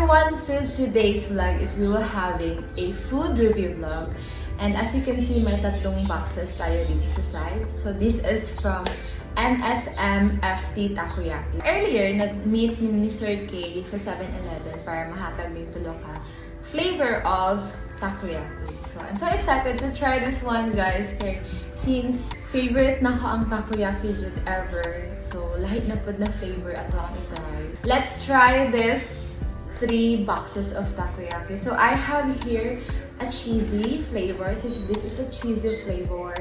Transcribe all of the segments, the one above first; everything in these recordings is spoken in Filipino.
everyone, so today's vlog is we will having a food review vlog. And as you can see, may tatlong boxes tayo dito sa side. So this is from MSM FT Takoyaki. Earlier, nag-meet ni Sir K sa 7-Eleven para mahatag ng tuloka flavor of takoyaki. So I'm so excited to try this one, guys. Kaya since favorite na ko ang takoyaki jud ever, so lahit na pod na flavor ato ang i-try. Let's try this 3 boxes of takoyaki. So I have here a cheesy flavor. So this is a cheesy flavor,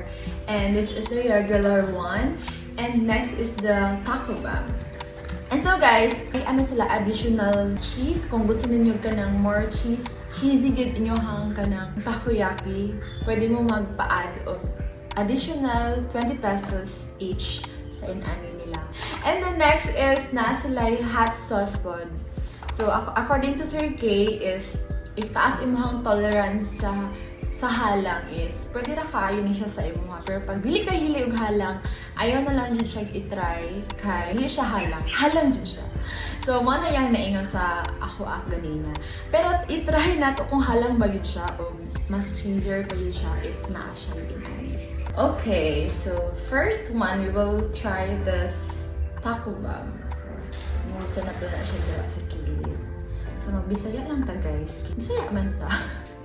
and this is the regular one. And next is the taco bomb. And so guys, may ano sila additional cheese. Kung gusto ninyo ka ng more cheesy good inyohang ka ng takoyaki, pwede mo magpa-add of additional 20 pesos each sa inani nila. And the next is na sila hot sauce pod. So according to Sir K is if taas imong tolerance sa halang is pwede ra kaayo ni siya sa imuha. Pero pag dili ka hili og halang, ayaw na lang jud siya i-try kay dili siya halang jud siya. So mo na yang naingon sa ako ganina. Pero i-try nato kung halang ba gid siya o mas cheesier pa gid siya if naa siya inani. Okay, so first one we will try this taco bomb. So musa na to na siya dira sa kilid. So magbisaya lang ta guys. Bisaya man ta.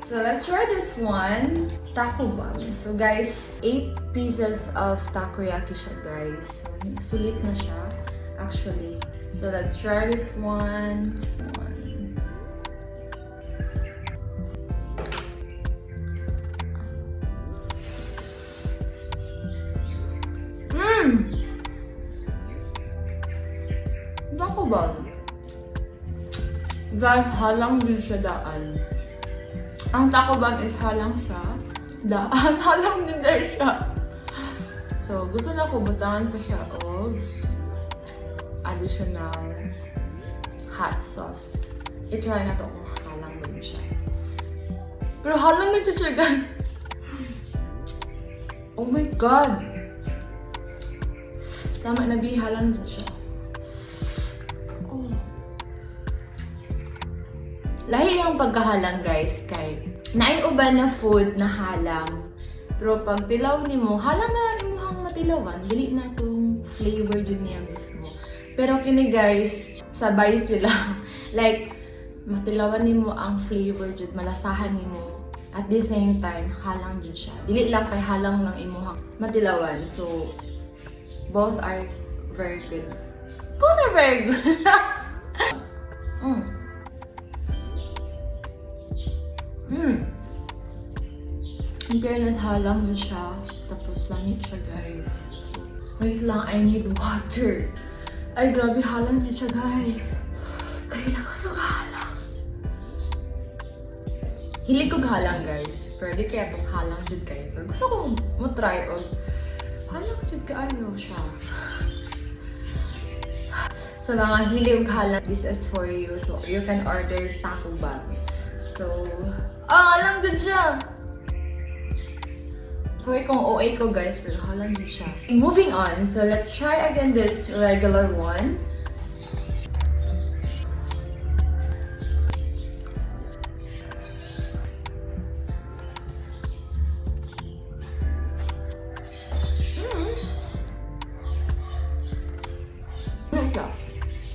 So let's try this one, taco bomb. So guys, 8 pieces of takoyaki siya guys. So sulit na siya actually. So let's try this one. Taco bomb. Guys, halang din siya daan. Ang taco bomb is halang siya. Daan, halang din dahil siya. So, gusto na ko butangan pa siya og additional hot sauce. I-try na to kung halang din siya. Pero halang din siya guys. Oh my God! Tama na bi, halang din siya. Lahi yung pagkahalang guys kay naiuban na food na halang. Pero pag tilaw nimo, halang na imuhang matilawan, dili na tong flavor jud niya mismo. Pero kini guys, sabay sila. Like matilawan nimo ang flavor jud, malasahan nimo. At the same time, halang jud siya. Dili lang kay halang lang imuhang matilawan. So both are very good. Both are very good. In fairness, halang din siya. Tapos langit siya, guys. Wait lang, I need water. Ay, grabe, halang din siya, guys. Kailan ko sa halang. Hilig ko halang, guys. Pero di kaya itong halang jud kayo. Pero gusto ko mo try o halang jud kaayo siya. So, mga hilig halang, this is for you. So, you can order taco bomb. So, halang jud siya. Sorry kung OA ko guys, pero halang din siya. Moving on, so let's try again this regular one.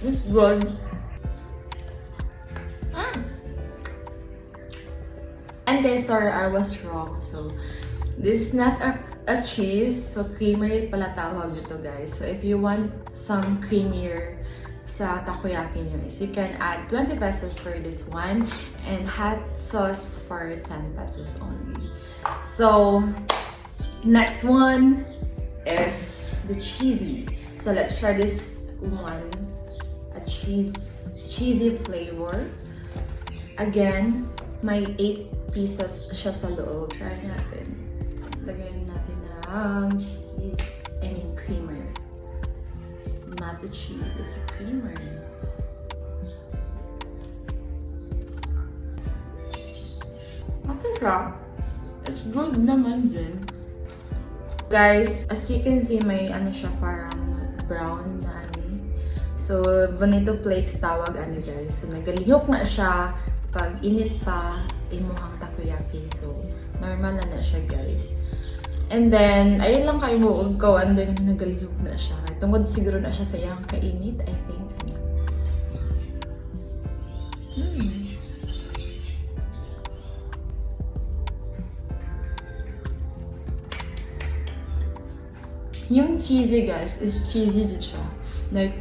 It's good. And guys, sorry, I was wrong. So, this is not a cheese, so creamer pala tawag nito guys. So if you want some creamier sa takoyaki nyo, is you can add 20 pesos for this one and hot sauce for 10 pesos only. So next one is the cheesy. So let's try this one, a cheesy flavor. Again, may 8 pieces siya sa loob. Try natin. Lagyan natin ng cheese, creamer. Not the cheese, it's a creamer. Okay siya. It's good naman din. Guys, as you can see, may ano siya parang brown na So, bonito flakes tawag ani guys. So, nagalihok na siya. Pag init pa, imuhang takoyaki. So, normal na siya guys. And then, ayun lang kayo mo kawan doon na nagalihok na siya. Tungkol siguro na siya sa iyang kainit, I think. Yung cheesy guys, is cheesy din siya. Like,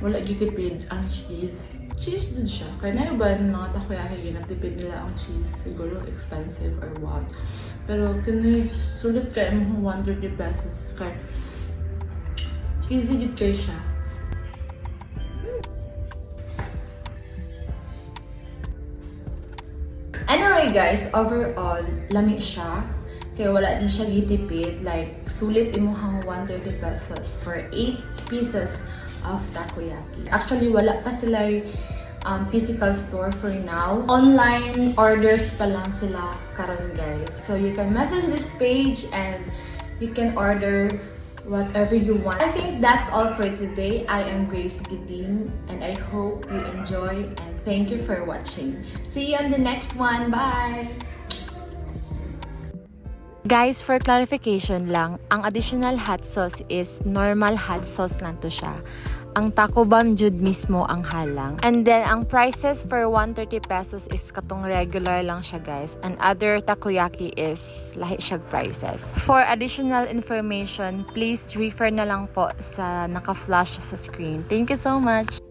wala gitipid ang cheese. Cheese din siya. Kaya na ba ng mga takoyaki yun, natipid nila ang cheese. Siguro expensive or what. Pero kini sulit kaya mo 130 pesos. Kaya cheesy din kayo siya. Anyway guys, overall, lamig siya. Kaya wala din siya gitipid. Like, sulit imuhang 130 pesos for 8 pieces of takoyaki. Actually, wala pa sila physical store for now. Online orders pa lang sila karon guys. So, you can message this page and you can order whatever you want. I think that's all for today. I am Grace Gidin and I hope you enjoy and thank you for watching. See you on the next one. Bye! Guys, for clarification lang, ang additional hot sauce is normal hot sauce lang to siya. Ang taco bomb jud mismo ang halang. And then, ang prices for 130 pesos is katong regular lang siya guys. And other takoyaki is lahi siya prices. For additional information, please refer na lang po sa naka-flash sa screen. Thank you so much!